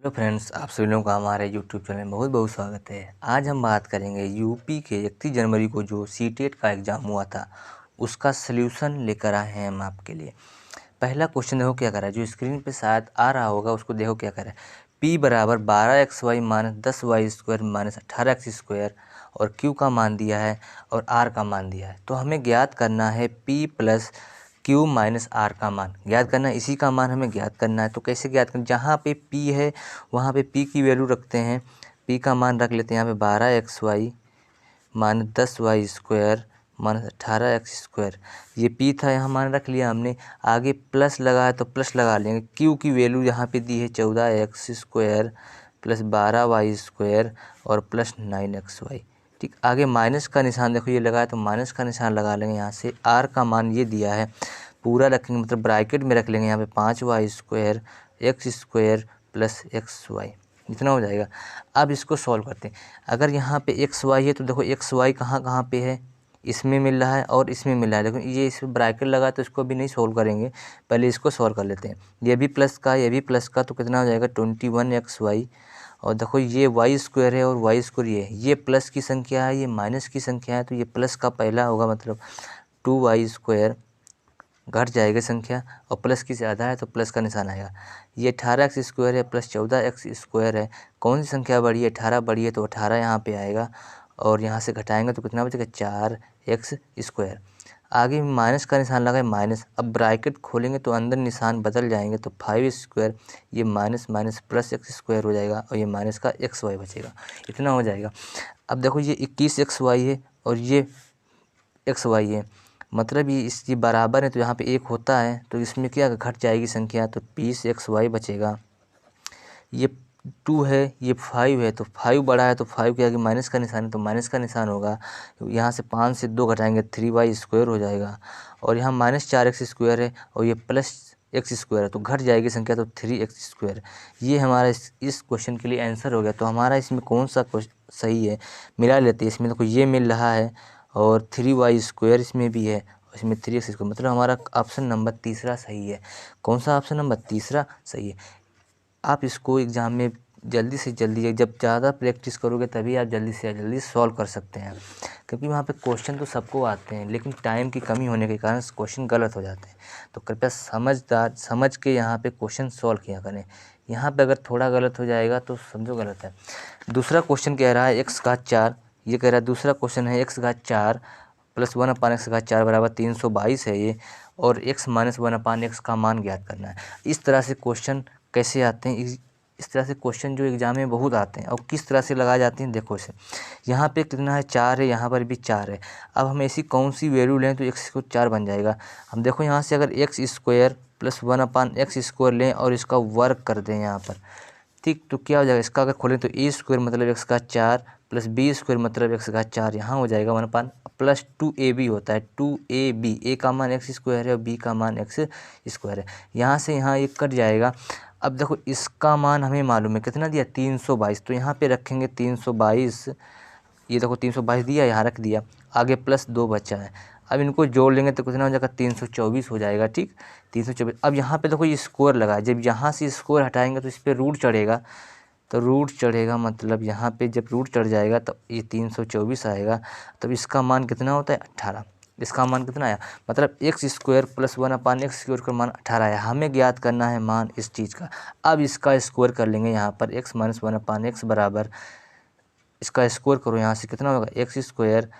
Hello friends, आप सभी लोगों का हमारे यूट्यूब चैनल में बहुत बहुत स्वागत है। आज हम बात करेंगे यूपी के 31 जनवरी को जो सीटेट का एग्ज़ाम हुआ था उसका सल्यूशन लेकर आए हैं हम आपके लिए। पहला क्वेश्चन देखो क्या करा है, जो स्क्रीन पे शायद आ रहा होगा उसको देखो क्या करा है। p बराबर 12xy minus 10y square minus 18x square और q का मान दिया है और r का मान दिया है। तो हमें ज्ञात करना है p plus q minus r का मान ज्ञात करना है। इसी का मान हमें ज्ञात करना है। तो कैसे ज्ञात करें, जहाँ पे p है वहाँ पे p की वैल्यू रखते हैं। p का मान रख लेते हैं यहाँ पे 12xy minus 10y square minus 18x square. ये p था, यहाँ मान रख लिया हमने। आगे प्लस लगा है तो प्लस लगा लेंगे। q की वैल्यू यहाँ पे दी है 14x square plus 12y square और प्लस 9xy। ठीक, आगे माइनस का निशान देखो ये लगा है तो माइनस का निशान लगा लेंगे। यहाँ से r का मान ये दिया है, पूरा रखेंगे मतलब ब्रैकेट में रख लेंगे। यहाँ पे 5y square x square plus x y, इतना हो जाएगा। अब इसको सॉल्व करते हैं। अगर यहाँ पे एक्स वाई है तो देखो एक्स वाई कहाँ कहाँ पे है, इसमें मिल रहा है और इसमें मिल रहा है। लेकिन ये इसमें ब्रैकेट लगा तो इसको भी नहीं सॉल्व करेंगे, पहले इसको सॉल्व कर लेते हैं। ये भी प्लस का, ये भी प्लस का, तो कितना हो जाएगा 21xy। और देखो ये वाई स्क्वायर है और वाई स्क्वायर ये प्लस की संख्या है, ये माइनस की संख्या है, तो ये प्लस का पहला होगा मतलब 2y स्क्वायर घट जाएगा संख्या और प्लस की ज़्यादा है तो प्लस का निशान आएगा। ये 18x स्क्वायर है प्लस 14x स्क्वायर है। कौन सी संख्या बड़ी है, 18 बड़ी है तो 18 यहाँ पे आएगा और यहाँ से घटाएंगे तो कितना बचेगा 4x स्क्वायर। आगे माइनस का निशान लगा है माइनस। अब ब्रैकेट खोलेंगे तो अंदर निशान बदल जाएंगे तो 5 स्क्वायर, ये minus minus plus x square हो जाएगा और ये माइनस का एक्स वाई बचेगा, इतना हो जाएगा। अब देखो ये 21xy है और ये एक्स वाई है, मतलब ये इसकी बराबर है तो यहाँ पे एक होता है तो इसमें क्या घट जाएगी संख्या, तो 20xy बचेगा। ये 2 है, ये 5 है, तो 5 बड़ा है तो 5 के आगे माइनस का निशान है तो माइनस का निशान होगा। यहाँ से 5 से 2 घटाएंगे 3y स्क्वायर हो जाएगा। और यहाँ माइनस 4x स्क्वायर है और ये प्लस एक्स स्क्वायर है तो घट जाएगी संख्या तो 3x स्क्वायर। ये हमारा इस क्वेश्चन के लिए आंसर हो गया। तो हमारा इसमें कौन सा सही है, मिला लेते हैं। इसमें देखो ये मिल रहा है और 3y स्क्वायर इसमें भी है और इसमें 3x स्क्वायर, मतलब हमारा ऑप्शन नंबर तीसरा सही है। कौन सा ऑप्शन नंबर तीसरा सही है। आप इसको एग्ज़ाम में जल्दी से जल्दी, जब ज़्यादा प्रैक्टिस करोगे तभी आप जल्दी से जल्दी सॉल्व कर सकते हैं। क्योंकि वहाँ पे क्वेश्चन तो सबको आते हैं लेकिन टाइम की कमी होने के कारण क्वेश्चन गलत हो जाते हैं। तो कृपया समझ के यहाँ पे क्वेश्चन सॉल्व किया करें। यहाँ पे अगर थोड़ा गलत हो जाएगा तो समझो गलत है। दूसरा क्वेश्चन कह रहा है एक्स घात 4, ये कह रहा है दूसरा क्वेश्चन है एक्स घात 4 प्लस 1/x घात 4 बराबर 322 है ये, और x माइनस 1/x का मान ज्ञात करना है। इस तरह से क्वेश्चन कैसे आते हैं, इस तरह से क्वेश्चन जो एग्ज़ाम में बहुत आते हैं। और किस तरह से लगाए जाते हैं देखो इसे, यहाँ पे कितना है 4 है, यहाँ पर भी 4 है। अब हम ऐसी कौन सी वैल्यू लें तो x को 4 बन जाएगा। हम देखो यहाँ से अगर x square plus 1/x square लें और इसका वर्क कर दें यहाँ पर, ठीक, तो क्या हो जाएगा, इसका अगर खोलें तो ए स्क्वायर मतलब एक्स का 4 प्लस बी स्क्वायर मतलब एक्स का 4, यहाँ हो जाएगा 1 प्लस 2ab होता है 2ab। ए का मान एक्स स्क्वायर है और बी का मान एक्स स्क्वायर है। यहाँ से यहाँ एक कट जाएगा। अब देखो इसका मान हमें मालूम है कितना दिया 322, तो यहाँ पे रखेंगे 322। ये देखो 322 दिया, यहाँ रख दिया, आगे प्लस 2 बचा है। अब इनको जोड़ लेंगे तो कितना हो जाएगा 324 हो जाएगा। ठीक, 324। अब यहाँ पे देखो ये स्क्वायर लगा है, जब यहाँ से स्क्वायर हटाएंगे तो इस पर रूट चढ़ेगा, तो रूट चढ़ेगा मतलब यहाँ पे जब रूट चढ़ जाएगा तो ये 324 आएगा। तब इसका मान कितना होता है 18। इसका मान कितना आया, मतलब x square plus 1/x square का मान 18 आया। हमें ज्ञात करना है मान इस चीज़ का। अब इसका स्क्वायर कर लेंगे यहाँ पर, x माइनस 1/x बराबर, इसका स्क्वायर करो यहाँ से कितना होगा x square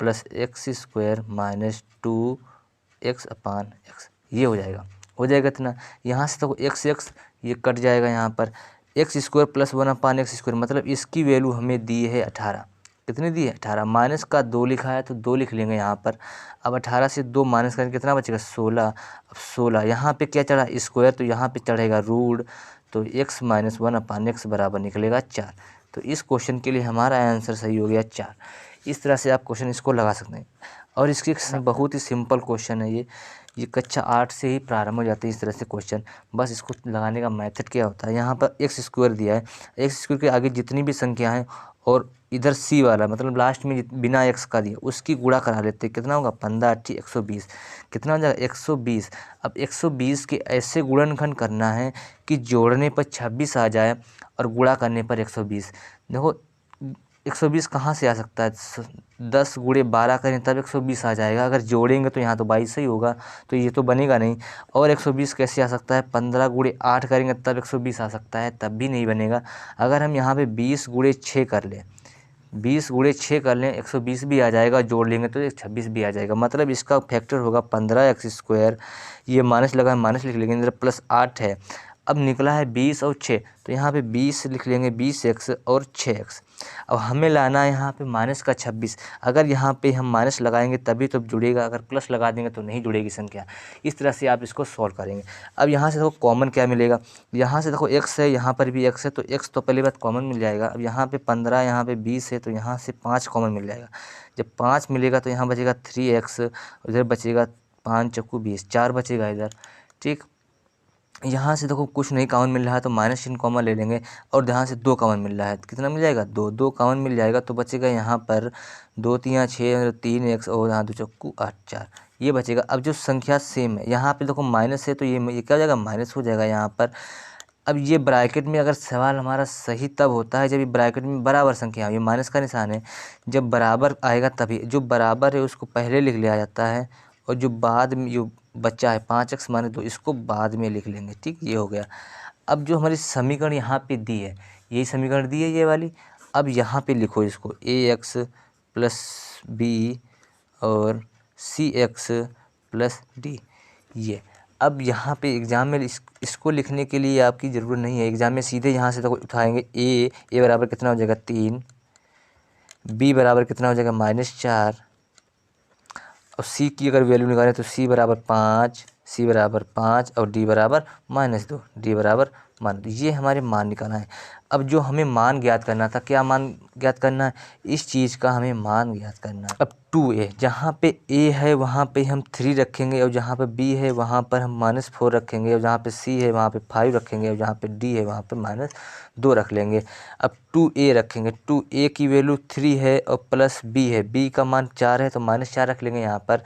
plus x square minus 2x/x, ये हो जाएगा इतना। यहाँ से तो x ये कट जाएगा, यहाँ पर x square plus 1/x square मतलब इसकी वैल्यू हमें दी है 18। कितनी दी है 18, माइनस का 2 लिखा है तो 2 लिख लेंगे यहाँ पर। अब 18 से 2 माइनस करेंगे कितना बचेगा 16। अब 16 यहाँ पे क्या चढ़ा स्क्वायर तो यहाँ पे चढ़ेगा रूट, तो x माइनस 1/x बराबर निकलेगा 4। तो इस क्वेश्चन के लिए हमारा आंसर सही हो गया 4। इस तरह से आप क्वेश्चन इसको लगा सकते हैं। और इसकी बहुत ही सिंपल क्वेश्चन है ये कक्षा 8 से ही प्रारंभ हो जाती है इस तरह से क्वेश्चन। बस इसको लगाने का मेथड क्या होता है, यहाँ पर एक्स स्क्वायर दिया है, एक्स स्क्वायर के आगे जितनी भी संख्या हैं और इधर सी वाला मतलब लास्ट में बिना एक्स का दिया उसकी गुणा करा लेते, कितना होगा 15 80 120, कितना हो जाएगा 120। अब 120 के ऐसे गुणनखंड करना है कि जोड़ने पर 26 आ जाए और गुणा करने पर 120। देखो 120 कहाँ से आ सकता है, 10 गुणे 12 करें तब 120 आ जाएगा, अगर जोड़ेंगे तो यहाँ तो 22 ही होगा, तो ये तो बनेगा नहीं। और 120 कैसे आ सकता है, 15 गुणे 8 करेंगे तब 120 आ सकता है, तब भी नहीं बनेगा। अगर हम यहाँ पे 20 गुणे 6 कर लें, 20 गुणे 6 कर लें 120 भी आ जाएगा, जोड़ लेंगे तो 26 भी आ जाएगा। मतलब इसका फैक्टर होगा 15x², ये माइनस लगा है माइनस लिख लेंगे, इधर प्लस 8 है। अब निकला है 20 और 6, तो यहाँ पे 20 लिख लेंगे 20x और 6x। अब हमें लाना है यहाँ पे माइनस का 26, अगर यहाँ पे हम माइनस लगाएंगे तभी तो जुड़ेगा, अगर प्लस लगा देंगे तो नहीं जुड़ेगी संख्या। इस तरह से आप इसको सॉल्व करेंगे। अब यहाँ से देखो कॉमन क्या मिलेगा, यहाँ से देखो x है, यहाँ पर भी x है, तो x तो पहली बात कॉमन मिल जाएगा। अब यहाँ पे 15 यहाँ पे 20 है, तो यहाँ से 5 कॉमन मिल जाएगा। जब 5 मिलेगा तो यहाँ बचेगा 3x, इधर बचेगा 5 चक्कू 20, 4 बचेगा इधर, ठीक। यहाँ से देखो कुछ नहीं कॉमन मिल रहा है तो माइनस चिन्ह कॉमन ले लेंगे, और यहाँ से 2 कॉमन मिल रहा है, कितना मिल जाएगा 2, 2 कॉमन मिल जाएगा, तो बचेगा यहाँ पर 2 3 6 3x और यहाँ 2 चक्कू 8 4, ये बचेगा। अब जो संख्या सेम है यहाँ पे देखो माइनस है, तो ये क्या हो जाएगा माइनस हो जाएगा यहाँ पर। अब ये ब्रैकेट में अगर सवाल हमारा सही तब होता है जब ये ब्रैकेट में बराबर संख्या, ये माइनस का निशान है, जब बराबर आएगा तभी, जो बराबर है उसको पहले लिख लिया जाता है, और जो बाद में जो बच्चा है 5x माने 2 इसको बाद में लिख लेंगे, ठीक। ये हो गया। अब जो हमारी समीकरण यहाँ पे दी है, यही समीकरण दी है ये वाली, अब यहाँ पे लिखो इसको ax + b और cx + d। ये अब यहाँ पे एग्ज़ाम में इसको लिखने के लिए आपकी ज़रूरत नहीं है, एग्ज़ाम में सीधे यहाँ से तो उठाएंगे a बराबर कितना हो जाएगा 3, b बराबर कितना हो जाएगा -4, और c की अगर वैल्यू निकालें तो c बराबर 5, c बराबर 5 और d बराबर -2, d बराबर -2। ये हमारे मान निकालना है। अब जो हमें मान ज्ञात करना था, क्या मान ज्ञात करना है, इस चीज़ का हमें मान ज्ञात करना है। अब 2a, जहाँ पे a है वहाँ पे हम 3 रखेंगे, और जहाँ पे b है वहाँ पर हम -4 रखेंगे, और जहाँ पे c है वहाँ पे 5 रखेंगे, और जहाँ पे d है वहाँ पे -2 रख लेंगे। अब 2a रखेंगे, 2a की वैल्यू 3 है और प्लस b है, b का मान 4 है तो -4 रख लेंगे यहाँ पर,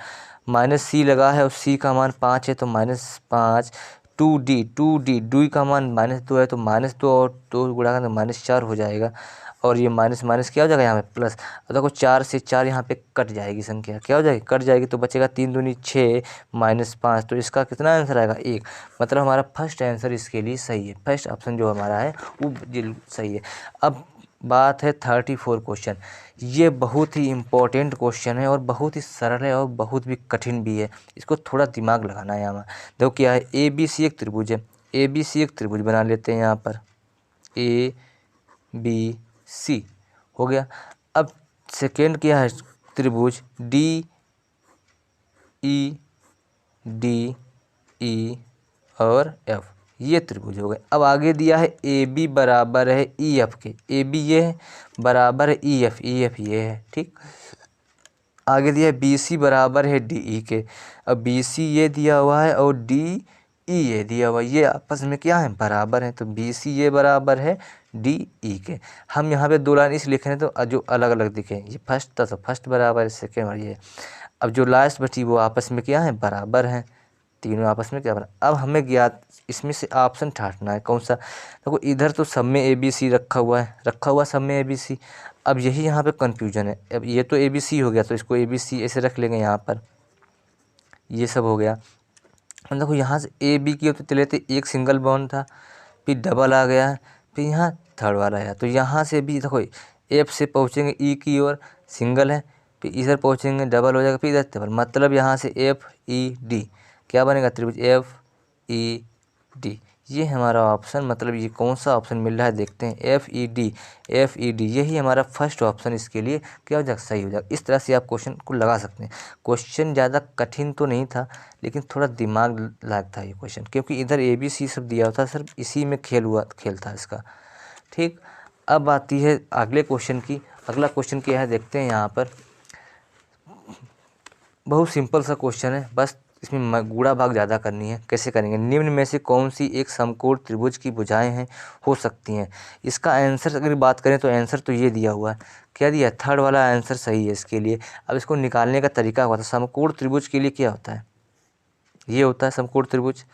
-c लगा है और c का मान 5 है तो -5। 2d का मान -2 है तो -2 और 2 गुणा करके -4 हो जाएगा, और ये माइनस माइनस क्या हो जाएगा यहाँ पे प्लस। अब देखो 4 से 4 यहाँ पे कट जाएगी, संख्या क्या हो जाएगी कट जाएगी, तो बचेगा 3 दूनी 6 -5, तो इसका कितना आंसर आएगा 1। मतलब हमारा फर्स्ट आंसर इसके लिए सही है, फर्स्ट ऑप्शन जो हमारा है वो सही है। अब बात है 34 क्वेश्चन। ये बहुत ही इम्पोर्टेंट क्वेश्चन है और बहुत ही सरल है और बहुत भी कठिन भी है, इसको थोड़ा दिमाग लगाना है। यहाँ देखो क्या है, ABC एक त्रिभुज है, ABC एक त्रिभुज बना लेते हैं यहाँ पर, ABC हो गया। अब सेकेंड क्या है, त्रिभुज DE और F, ये त्रिभुज हो गए। अब आगे दिया है AB बराबर है EF के, AB ये है बराबर है EF ये है, ठीक। आगे दिया है BC बराबर है DE के, अब BC ये दिया हुआ है और DE ये दिया हुआ है, ये आपस में क्या है बराबर है, तो BC ये बराबर है DE के। हम यहाँ पे 2 लाइन इस लिख रहे हैं तो जो अलग अलग दिखे, ये फर्स्ट था तो फर्स्ट बराबर है, सेकेंड और ये। अब जो लास्ट बची वो आपस में क्या है बराबर हैं, तीनों आपस में क्या बराबर। अब हमें ज्ञात इसमें से ऑप्शन ठाटना है कौन सा। देखो इधर तो सब में ABC रखा हुआ सब में ABC। अब यही यहाँ पे कन्फ्यूजन है। अब ये तो ABC हो गया तो इसको ABC ऐसे रख लेंगे यहाँ पर, ये सब हो गया। देखो यहाँ से AB की तो लेते एक सिंगल बॉन्ड था, फिर डबल आ गया है, फिर यहाँ थर्ड वाला आया, तो यहाँ से भी देखो F से पहुँचेंगे E की ओर सिंगल है, फिर इधर पहुँचेंगे डबल हो जाएगा, फिर इधर डबल, मतलब यहाँ से FED क्या बनेगा त्रिभुज FED। ये हमारा ऑप्शन, मतलब ये कौन सा ऑप्शन मिल रहा है देखते हैं, FED यही हमारा फर्स्ट ऑप्शन इसके लिए क्या हो जाएगा सही हो जाएगा। इस तरह से आप क्वेश्चन को लगा सकते हैं। क्वेश्चन ज़्यादा कठिन तो नहीं था लेकिन थोड़ा दिमाग लायक था ये क्वेश्चन, क्योंकि इधर ABC सब दिया होता, सिर्फ इसी में खेल था इसका, ठीक। अब आती है अगले क्वेश्चन की। अगला क्वेश्चन क्या है देखते हैं यहाँ पर, बहुत सिंपल सा क्वेश्चन है, बस इसमें गुणा भाग ज़्यादा करनी है। कैसे करेंगे? निम्न में से कौन सी एक समकोण त्रिभुज की भुजाएं हैं हो सकती हैं? इसका आंसर अगर बात करें तो आंसर तो ये दिया हुआ है। क्या दिया? थर्ड वाला आंसर सही है इसके लिए। अब इसको निकालने का तरीका होता है। समकोण त्रिभुज के लिए क्या होता है? ये होता है समकोण त्रिभुज,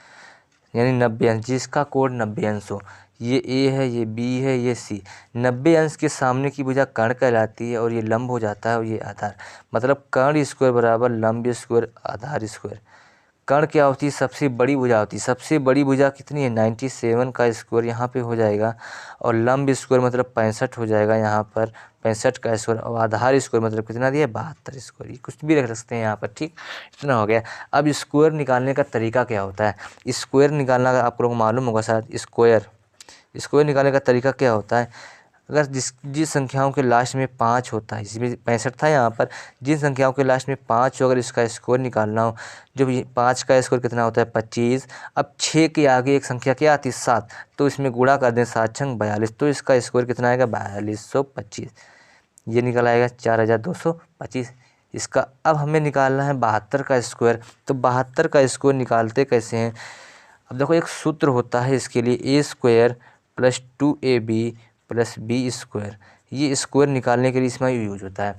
यानी 90 अंश, जिसका कोण 90 अंश हो। ये ए है, ये बी है, ये सी। 90 अंश के सामने की भुजा कर्ण कहलाती है और ये लंब हो जाता है और ये आधार। मतलब कर्ण स्क्वायर बराबर लंब स्क्वायर आधार स्क्वायर। कर्ण क्या होती है? सबसे बड़ी भुजा होती है। सबसे बड़ी भुजा कितनी है? 97 का स्क्वायर यहाँ पे हो जाएगा, और लंब स्क्वायर मतलब 65 हो जाएगा यहाँ पर, 65 का स्क्वायर, और आधार स्क्वायर मतलब कितना दिया? 72 स्क्वायर। ये कुछ भी रख सकते हैं यहाँ पर, ठीक। इतना हो गया। अब स्क्वायर निकालने का तरीका क्या होता है? स्क्वायर निकालना अगर आप लोगों को मालूम होगा शायद, स्क्वायर निकालने का तरीका क्या होता है? अगर जिस संख्याओं के लास्ट में 5 होता है, इसमें 65 था यहाँ पर, जिन संख्याओं के लास्ट में 5 हो, अगर इसका स्कोर निकालना हो, जब ये 5 का स्कोर कितना होता है? 25। अब 6 के आगे एक संख्या क्या आती है? 7, तो इसमें गुणा कर दें, 7 छंग 42, तो इसका स्कोर कितना आएगा? 4225। ये निकल आएगा 4225। इसका अब हमें निकालना है 72 का स्क्वायर। तो 72 का स्क्वायर निकालते कैसे हैं? अब देखो, एक सूत्र होता है इसके लिए, a square plus 2ab plus b square. ये स्क्वायर निकालने के लिए इसमें यूज होता है।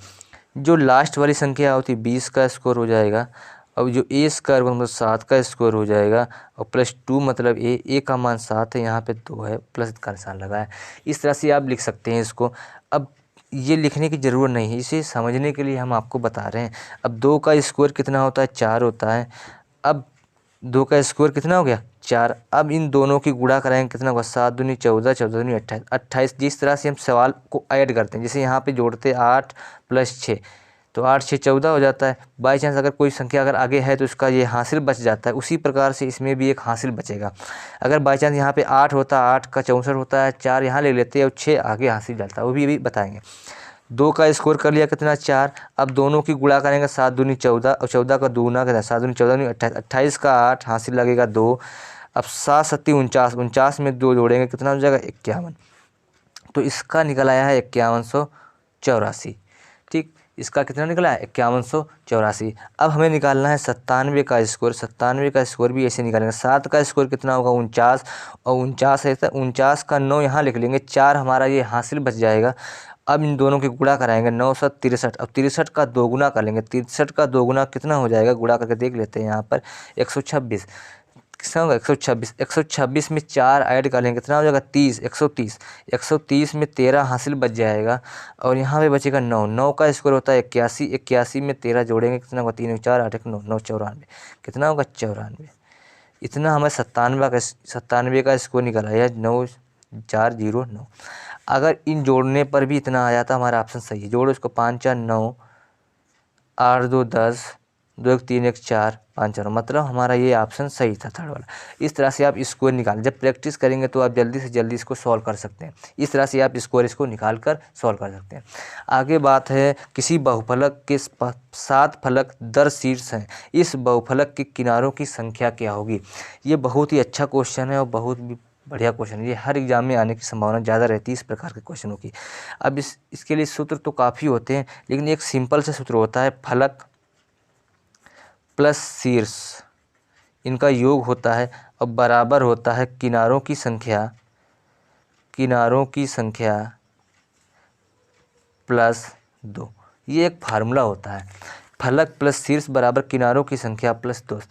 जो लास्ट वाली संख्या होती है 20 का स्क्वायर हो जाएगा, अब जो ए स्क्वायर मतलब 7 का स्क्वायर हो जाएगा, और प्लस 2 मतलब ए का मान 7 है, यहाँ पे 2 है, प्लस का निशान लगा है। इस तरह से आप लिख सकते हैं इसको। अब ये लिखने की ज़रूरत नहीं है, इसे समझने के लिए हम आपको बता रहे हैं। अब 2 का स्क्वायर कितना होता है? 4 होता है। अब 2 का स्क्वायर कितना हो गया? 4। अब इन दोनों की गुणा कराएंगे, कितना होगा? 7 दूनी 14, 14 दूनी 28, 28। जिस तरह से हम सवाल को ऐड करते हैं, जैसे यहाँ पे जोड़ते 8 प्लस 6, तो 8 6 14 हो जाता है। बाई चांस अगर कोई संख्या अगर आगे है तो इसका ये हासिल बच जाता है। उसी प्रकार से इसमें भी एक हासिल बचेगा। अगर बाई चांस यहाँ पे 8 होता, 8 का 64 होता है, 4 यहाँ ले लेते हैं और 6 आगे हासिल जाता है, वो भी बताएंगे। 2 का स्कोर कर लिया, कितना? 4। अब दोनों की गुणा करेंगे, 7 दूनी 14, और 14 का दूना कितना? 7 दूनी 14 दूनी 28, 28 का 8 हासिल लगेगा 2। अब 7 7 49, 49 में 2 जोड़ेंगे, कितना हो जाएगा? 51। तो इसका निकल आया है 5184। ठीक, इसका कितना निकला है? 5184। अब हमें निकालना है 97 का स्कोर। 97 का स्कोर भी ऐसे निकालेंगे। 7 का स्कोर कितना होगा? 49, और 49 है तो 49 का 9 यहाँ लिख लेंगे, 4 हमारा ये हासिल बच जाएगा। अब इन दोनों की गुणा कराएंगे, 9 7 63। अब 63 का 2 गुना कर लेंगे, 63 का 2 गुना कितना हो जाएगा? गुणा करके देख लेते हैं यहाँ पर, 126। कितना होगा? 126। 126 में 4 ऐड कर लेंगे, कितना हो जाएगा? 30। 130। 130 में 13 हासिल बच जाएगा, और यहाँ पे बचेगा 9। 9 का स्कोर होता है 81। 81 में 13 जोड़ेंगे, कितना होगा? 3 4 8 1 9, 9 94। कितना होगा? 94। इतना हमें 97 का स्कोर निकल आया, 9409। अगर इन जोड़ने पर भी इतना आ जाता, हमारा ऑप्शन सही है। जोड़ो इसको, 5 4 9, 8 2 10, 2 1 3 1 4, 5 4, मतलब हमारा ये ऑप्शन सही था, थर्ड वाला। इस तरह से आप स्कोर निकाल, जब प्रैक्टिस करेंगे तो आप जल्दी से जल्दी इसको सॉल्व कर सकते हैं। इस तरह से आप स्कोर इसको निकाल कर सॉल्व कर सकते हैं। आगे बात है, किसी बहुफलक के 7 फलक दर शीर्ष हैं, इस बहुफलक के किनारों की संख्या क्या होगी? ये बहुत ही अच्छा क्वेश्चन है और बहुत भी बढ़िया क्वेश्चन है। ये हर एग्जाम में आने की संभावना ज़्यादा रहती है इस प्रकार के क्वेश्चनों की। अब इसके लिए सूत्र तो काफ़ी होते हैं, लेकिन एक सिंपल से सूत्र होता है, फलक प्लस शीर्ष, इनका योग होता है और बराबर होता है किनारों की संख्या प्लस 2। ये एक फार्मूला होता है, फलक प्लस शीर्ष बराबर किनारों की संख्या प्लस 2।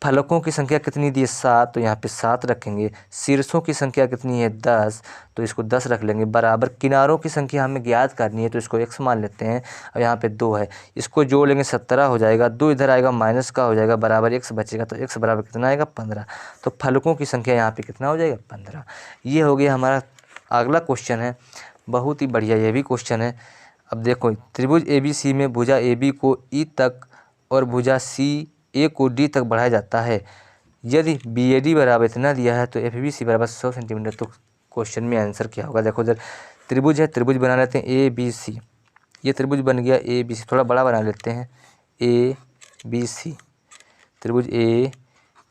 फलकों की संख्या कितनी दी है? 7, तो यहाँ पे 7 रखेंगे। शीर्षों की संख्या कितनी है? 10, तो इसको 10 रख लेंगे। बराबर किनारों की संख्या हमें ज्ञात करनी है, तो इसको x मान लेते हैं, और यहाँ पे 2 है, इसको जोड़ लेंगे, 17 हो जाएगा। 2 इधर आएगा, माइनस का हो जाएगा, बराबर x बचेगा, तो x बराबर कितना आएगा? 15। तो फलकों की संख्या यहाँ पे कितना हो जाएगा? 15। ये हो गया हमारा। अगला क्वेश्चन है, बहुत ही बढ़िया ये भी क्वेश्चन है। अब देखो, त्रिभुज ABC में भुजा AB को E तक और भुजा CA को D तक बढ़ाया जाता है। यदि BAD बराबर इतना दिया है तो FBC बराबर 100 सेंटीमीटर। तो क्वेश्चन में आंसर क्या होगा? देखो, इधर त्रिभुज है, त्रिभुज बना लेते हैं ABC। ये त्रिभुज बन गया ABC, थोड़ा बड़ा बना लेते हैं, ABC, त्रिभुज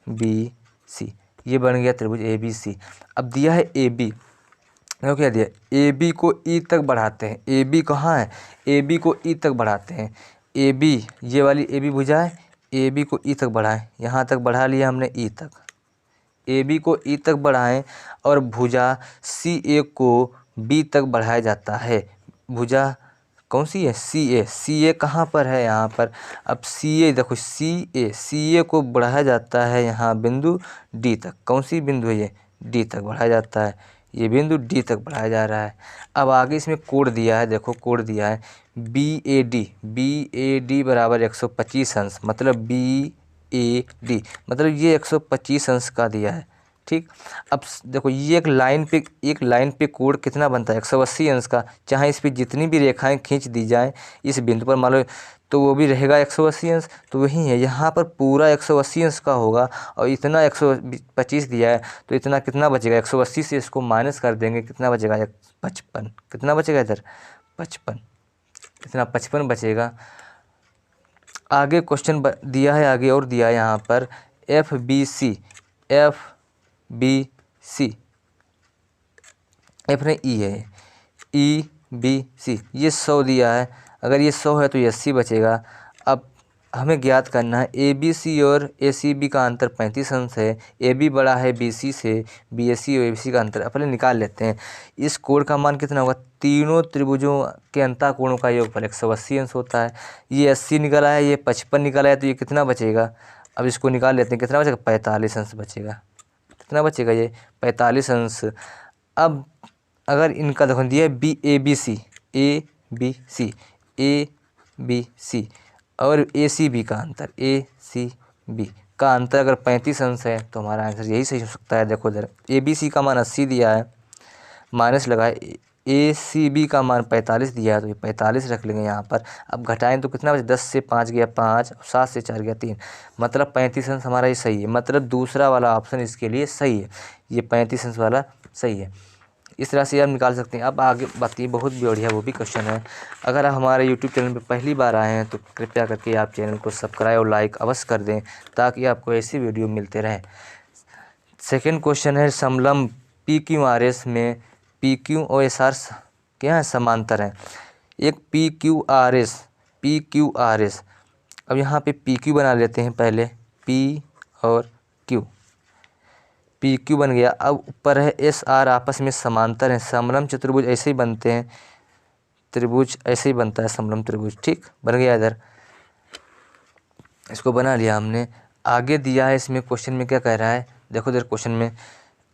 ABC, ये बन गया त्रिभुज ABC। अब दिया है AB, देखो क्या दिया, AB को E तक बढ़ाते हैं। AB कहाँ है? AB को E तक बढ़ाते हैं। AB, ये वाली AB भुजा है, ए बी को ई तक बढ़ाएं, यहाँ तक बढ़ा लिया हमने ई तक, ए बी को ई तक बढ़ाएं और भुजा सी ए को बी तक बढ़ाया जाता है। भुजा कौन सी है? सी ए कहाँ पर है? यहाँ पर। अब सी ए देखो, सी ए को बढ़ाया जाता है यहाँ बिंदु डी तक। कौन सी बिंदु है ये? डी तक बढ़ाया जाता है, ये बिंदु डी तक बढ़ाया जा रहा है। अब आगे इसमें कोड दिया है, देखो कोड दिया है बी ए डी बराबर 125 अंश, मतलब बी ए डी मतलब ये 125 अंश का दिया है। ठीक, अब देखो ये एक लाइन पे कोण कितना बनता है? 180 अंश का। चाहे इस पे जितनी भी रेखाएं खींच दी जाएं इस बिंदु पर मान लो, तो वो भी रहेगा 180 अंश। तो वही है, यहाँ पर पूरा 180 अंश का होगा और इतना 125 दिया है, तो इतना कितना बचेगा? 180 से इसको माइनस कर देंगे, कितना बचेगा? 55। कितना बचेगा इधर? 55। इतना 55 बचेगा। आगे क्वेश्चन दिया है, आगे और दिया है यहाँ पर एफ बी सी, एफ ने ई है, ई बी सी, ये 100 दिया है। अगर ये 100 है तो ये 80 बचेगा। अब हमें ज्ञात करना है ए बी सी और ए सी बी का अंतर 35 अंश है। ए बी बड़ा है बी सी से, बी ए सी और ए बी सी का अंतर पहले निकाल लेते हैं। इस कोण का मान कितना होगा? तीनों त्रिभुजों के अंतःकोणों का योगफल 180 अंश होता है। ये 80 निकला है, ये 55 निकला है, तो ये कितना बचेगा? अब इसको निकाल लेते हैं, कितना बचेगा? 45 अंश बचेगा। कितना बचेगा? ये 45 अंश। अब अगर इनका देखो दिया है ए बी सी और ए सी बी का अंतर अगर 35 अंश है तो हमारा आंसर यही सही हो सकता है। देखो इधर ए बी सी का मान 80 दिया है, माइनस लगाए, ए सी बी का मान 45 दिया है, तो ये 45 रख लेंगे यहाँ पर। अब घटाएं तो कितना बचे? 10 से 5 गया 5, 7 से 4 गया 3, मतलब 35 अंश हमारा ये सही है। मतलब दूसरा वाला ऑप्शन इसके लिए सही है, ये 35 अंश वाला सही है। इस तरह से आप निकाल सकते हैं। अब आगे बात बहुत बढ़िया वो भी क्वेश्चन है। अगर आप हमारे YouTube चैनल पर पहली बार आए हैं तो कृपया करके आप चैनल को सब्सक्राइब और लाइक अवश्य कर दें, ताकि आपको ऐसी वीडियो मिलते रहें। सेकेंड क्वेश्चन है, समलंब पी क्यू आर एस में पी क्यू और एस आर क्या है? समांतर है। एक पी क्यू आर एस, अब यहाँ पे पी क्यू बना लेते हैं पहले, पी और क्यू, पी क्यू बन गया। अब ऊपर है एस आर, आपस में समांतर हैं। समलंब चतुर्भुज ऐसे ही बनते हैं, त्रिभुज ऐसे ही बनता है समलंब त्रिभुज। ठीक, बन गया इधर, इसको बना लिया हमने। आगे दिया है इसमें क्वेश्चन में क्या कह रहा है, देखो इधर क्वेश्चन में,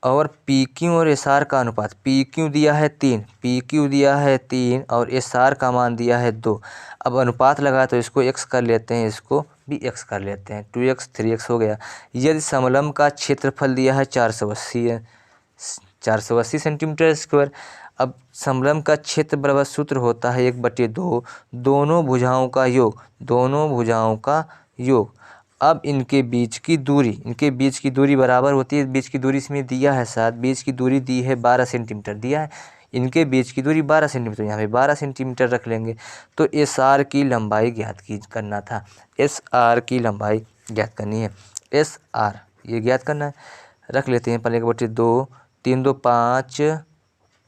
और पी क्यू और एस आर का अनुपात, पी क्यू दिया है 3 और एस आर का मान दिया है 2। अब अनुपात लगा तो इसको x कर लेते हैं, इसको भी x कर लेते हैं, 2x 3x हो गया। यदि समलंब का क्षेत्रफल दिया है 480 सेंटीमीटर स्क्वायर। अब समलंब का क्षेत्र बराबर सूत्र होता है 1/2 दोनों भुजाओं का योग। अब इनके बीच की दूरी बराबर होती है, बीच की दूरी इसमें दिया है 7, बीच की दूरी दी है 12 सेंटीमीटर दिया है, इनके बीच की दूरी 12 सेंटीमीटर, यहाँ पे 12 सेंटीमीटर रख लेंगे। तो एस आर की लंबाई करना था, एस आर की लंबाई ज्ञात करनी है, एस आर ये ज्ञात करना है। रख लेते हैं पहले 1/2, 3 2 5,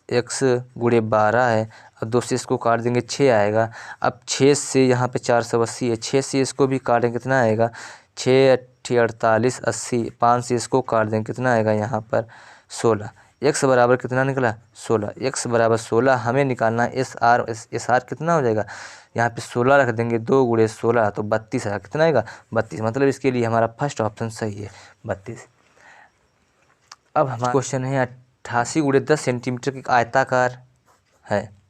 x गुणे 12 है। अब 2 से इसको काट देंगे 6 आएगा। अब 6 से यहाँ पे 480 है, 6 से इसको भी काटें कितना आएगा? 6 8 48 80, 5 से इसको काट दें कितना आएगा यहाँ पर? 16। x बराबर कितना निकला? 16। x बराबर 16 हमें निकालना है। एस आर कितना हो जाएगा? यहाँ पे 16 रख देंगे, 2 गुणे 16 तो 32 आएगा। कितना आएगा? 32। मतलब इसके लिए हमारा फर्स्ट ऑप्शन सही है, 32। अब हमारा क्वेश्चन है 88 गुणे 10 सेंटीमीटर की आयताकार है,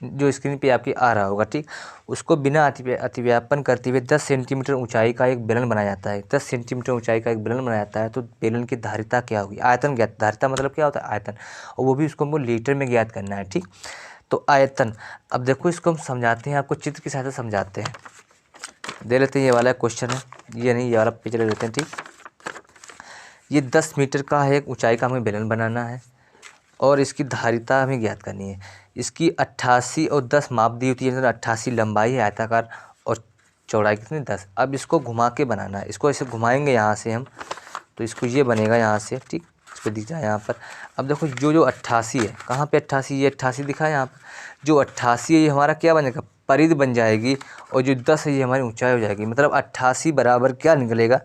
जो स्क्रीन पे आपकी आ रहा होगा। ठीक, उसको बिना अतिव्यापन करते हुए 10 सेंटीमीटर ऊंचाई का एक बेलन बनाया जाता है। 10 सेंटीमीटर ऊंचाई का एक बेलन बनाया जाता है, तो बेलन की धारिता क्या होगी? आयतन ज्ञात, धारिता मतलब क्या होता है? आयतन, और वो भी उसको हमको लीटर में ज्ञात करना है। ठीक, तो आयतन, अब देखो इसको हम समझाते हैं, आपको चित्र की सहायता समझाते हैं। दे लेते हैं, ये वाला क्वेश्चन है, ये नहीं, ये वाला पेज ले लेते हैं। ठीक, ये 10 मीटर का है, एक ऊंचाई का हमें बेलन बनाना है और इसकी धारिता हमें ज्ञात करनी है। इसकी 88 और 10 माप दी होती है, तो 88 लंबाई है आयताकार और चौड़ाई कितनी? 10। अब इसको घुमा के बनाना है, इसको ऐसे घुमाएंगे यहाँ से हम, तो इसको ये बनेगा यहाँ से। ठीक, पे दिख जाए यहाँ पर। अब देखो जो 88 है, कहाँ पे 88, ये 88 दिखा है यहाँ पर। जो 88 है ये हमारा क्या बनेगा, परिधि बन जाएगी, और जो 10 है ये हमारी ऊंचाई हो जाएगी। मतलब 88 बराबर क्या निकलेगा,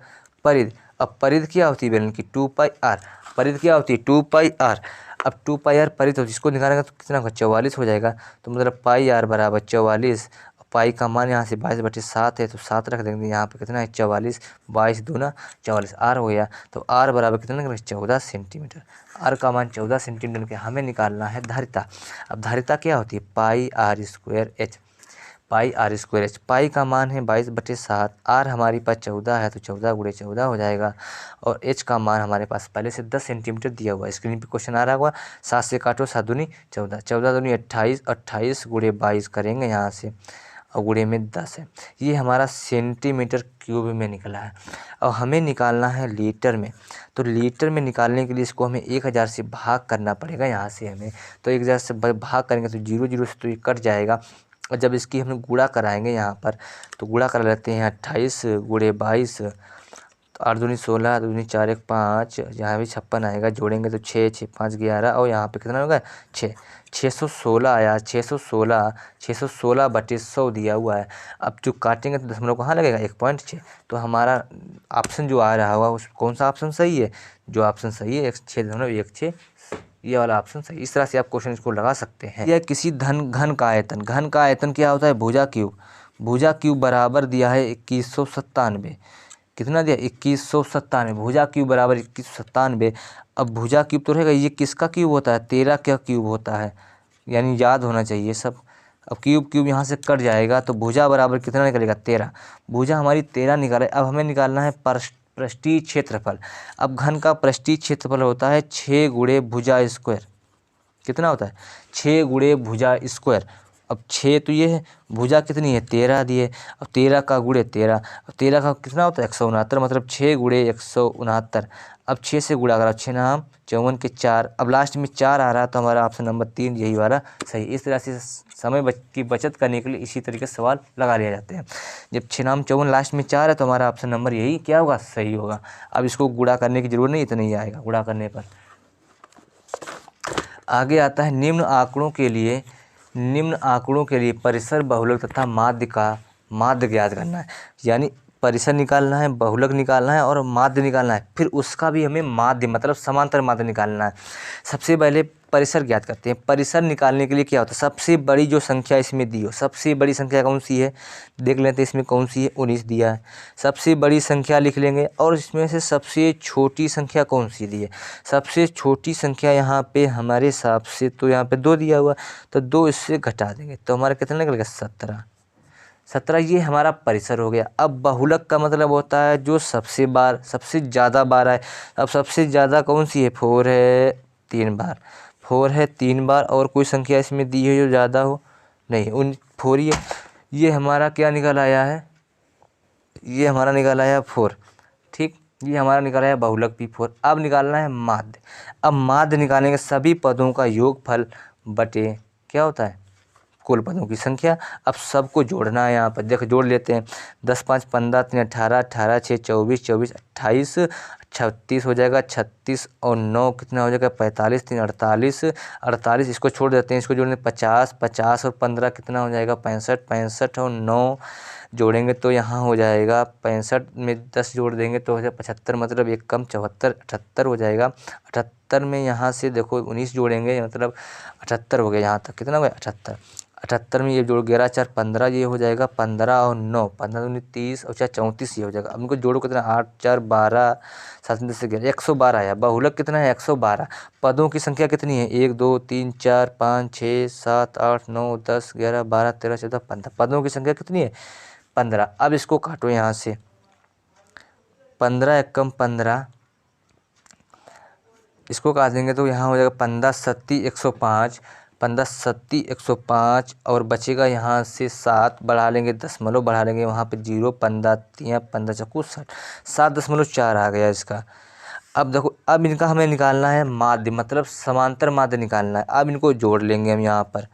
परिधि। अब परिधि क्या होती है बेलन की, 2πr। परिधि क्या होती है, 2πr। अब 2πr परिधि होती है, इसको निकालेंगे तो कितना होगा, 44 हो जाएगा। तो मतलब πr बराबर 44। पाई का मान यहाँ से 22/7 है, तो 7 रख देंगे। यहाँ पे कितना है, 44, 22 दूना 44, आर हो गया। तो आर बराबर कितना निकलेगा, 14 सेंटीमीटर। आर का मान 14 सेंटीमीटर के हमें निकालना है धारिता। अब धारिता क्या होती है, πr²h। πr²h, पाई का मान है 22/7, आर हमारे पास 14 है, तो 14 × 14 हो जाएगा। और h का मान हमारे पास पहले से 10 सेंटीमीटर दिया हुआ है, स्क्रीन पे क्वेश्चन आ रहा होगा। 7 से काटो, 7 दूनी 14, 14 दूनी 28, 28 × 22 करेंगे यहाँ से, और गुणे में 10 है। ये हमारा सेंटीमीटर क्यूब में निकला है। और हमें निकालना है लीटर में। तो लीटर में निकालने के लिए इसको हमें 1000 से भाग करना पड़ेगा यहाँ से हमें। तो 1000 से भाग करेंगे तो 0 0 से तो ये कट जाएगा। और जब इसकी हम गुणा कराएंगे यहाँ पर, तो गुणा करा लेते हैं, 28 × 22, तो 8 दूनी 16, 2 दूनी 4, 1 5, यहाँ भी 56 आएगा, जोड़ेंगे तो 6, 6 5 11, और यहाँ पे कितना होगा, 6, 616 आया। 616/100 दिया हुआ है। अब जो काटेंगे तो दशमलव कहाँ लगेगा, 1.6। तो हमारा ऑप्शन जो आ रहा होगा उस कौन सा ऑप्शन सही है, जो ऑप्शन सही है 6.16, ये वाला ऑप्शन सही। इस तरह से आप क्वेश्चन इसको लगा सकते हैं। यह किसी घन का आयतन, घन का आयतन क्या होता है, भुजा क्यूब। भुजा क्यूब बराबर दिया है 2197। कितना दिया, 2197। भुजा क्यूब बराबर 2197। अब भुजा क्यूब तो रहेगा, ये किसका क्यूब होता है, 13 का क्यूब होता है, यानी याद होना चाहिए सब। अब क्यूब यहाँ से कट जाएगा, तो भुजा बराबर कितना निकलेगा, 13। भुजा हमारी 13 निकाले। अब हमें निकालना है पृष्ठीय क्षेत्रफल। अब घन का पृष्ठीय क्षेत्रफल होता है 6 × भुजा स्क्वायर। कितना होता है, 6 × भुजा स्क्वायर। अब 6 तो ये है, भुजा कितनी है, 13 दिए। अब 13 का गुणे 13, अब 13 का कितना होता है, 169, मतलब 6 × 169। अब 6 से गुणा करा, 6 नाम 54 के 4। अब लास्ट में 4 आ रहा है, तो हमारा ऑप्शन नंबर 3 यही वाला सही। इस तरह से समय की बचत करने के लिए इसी तरीके से सवाल लगा लिए जाते हैं। जब 6 नाम 54 लास्ट में 4 है, तो हमारा ऑप्शन नंबर यही क्या होगा, सही होगा। अब इसको गुणा करने की जरूरत नहीं, इतना ही आएगा गुणा करने पर। आगे आता है निम्न आंकड़ों के लिए परिसर, बहुलक तथा माध्य ज्ञात करना है। यानी परिसर निकालना है, बहुलक निकालना है, और माध्य निकालना है। फिर उसका भी हमें माध्य मतलब समांतर माध्य निकालना है। सबसे पहले परिसर ज्ञात करते हैं। परिसर निकालने के लिए क्या होता है, सबसे बड़ी जो संख्या इसमें दी हो, सबसे बड़ी संख्या कौन सी है, देख लेते हैं इसमें कौन सी है, 19 दिया है। सबसे बड़ी संख्या लिख लेंगे, और इसमें से सबसे छोटी संख्या कौन सी दी है, सबसे छोटी संख्या यहाँ पे हमारे हिसाब से तो यहाँ पे 2 दिया हुआ, तो 2 इससे घटा देंगे, तो हमारा कितना निकलेगा, 17। ये हमारा परिसर हो गया। अब बहुलक का मतलब होता है जो सबसे ज़्यादा बार आए। अब सबसे ज़्यादा कौन सी है, 4 है 3 बार, 4 है 3 बार, और कोई संख्या इसमें दी है जो ज़्यादा हो, नहीं, 4 ही है। ये हमारा क्या निकल आया है, ये हमारा निकल आया 4, ठीक। ये हमारा निकल आया बहुलक भी 4। अब निकालना है माध्य। अब माध्य निकालने के सभी पदों का योगफल बटे क्या होता है, कुल पदों की संख्या। अब सबको जोड़ना है, यहाँ पर देख जोड़ लेते हैं। 10 5 15, 3 18, 18 6 24, 24 28, 36 हो जाएगा, 36 और 9 कितना हो जाएगा, 45, 3 48, 48 इसको छोड़ देते हैं, इसको जोड़ने 50, 50 और 15 कितना हो जाएगा, 65, 65 और 9 जोड़ेंगे तो यहाँ हो जाएगा 65 में 10 जोड़ देंगे तो हो जाएगा 75, मतलब एक कम 74, 78 हो जाएगा। 78 में यहाँ से देखो 19 जोड़ेंगे, मतलब 78 हो गया। यहाँ तक कितना हो गया, 78। 78 में ये जोड़ 11 4 15, ये हो जाएगा 15 और 9 15 19 30 और 4 34, ये हो जाएगा। अब इनको जोड़ो कितना, 8 4 12 7 10 11, 112 आया। बहुलक कितना है, 112। पदों की संख्या कितनी है, 1 2 3 4 5 6 7 8 9 10 11 12 13 14 15। पदों की संख्या कितनी है, 15। अब इसको काटो यहाँ से, 15 एकम 15, इसको काट देंगे तो यहाँ हो जाएगा 15 7 105, 15 7 105, और बचेगा यहाँ से 7 बढ़ा लेंगे, दशमलव बढ़ा लेंगे, वहाँ पे 0, 15 3 15 चौको 60, 7.4 आ गया इसका। अब देखो, अब इनका हमें निकालना है माध्य, मतलब समांतर माध्य निकालना है। अब इनको जोड़ लेंगे हम, यहाँ पर